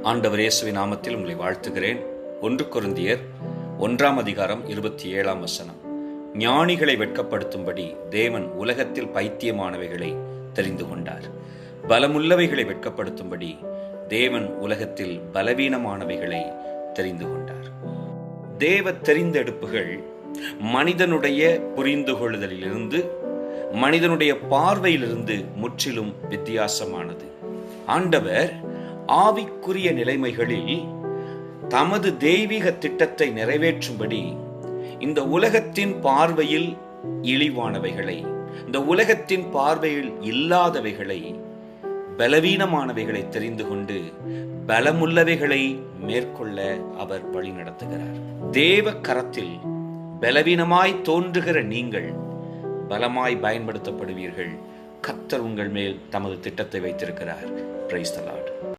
ஆண்டவர் இயேசுவின் நாமத்தில் உங்களை வாழ்த்துகிறேன். 1 கொரிந்தியர் 1:27 ஞானிகளை வெட்கப்படுத்தும்படி தேவன் உலகத்தில் பைத்தியமானவைகளை தெரிந்து கொண்டார். பலமுள்ளவைகளை வெட்கப்படுத்தும்படி தேவன் உலகத்தில் பலவீனமானவைகளை தெரிந்து கொண்டார். தேவ தெரிந்தெடுப்புகள் மனிதனுடைய புரிந்து கொள்ளுதலிலிருந்து, மனிதனுடைய பார்வையிலிருந்து முற்றிலும் வித்தியாசமானது. ஆண்டவர் ஆவிக்குரிய நிலைமைகளில் தமது தெய்வீக திட்டத்தை நிறைவேற்றும்படி இந்த உலகத்தின் பார்வையில் இழிவானவைகளை, இந்த உலகத்தின் பார்வையில் இல்லாதவைகளை, பலவீனமானவைகளை தெரிந்து கொண்டு பலமுள்ளவைகளை மேற்கொள்ள அவர் வழி நடத்துகிறார். தேவ கரத்தில் பலவீனமாய் தோன்றுகிற நீங்கள் பலமாய் பயன்படுத்தப்படுவீர்கள். கர்த்தர் உங்கள் மேல் தமது திட்டத்தை வைத்திருக்கிறார். Praise the Lord.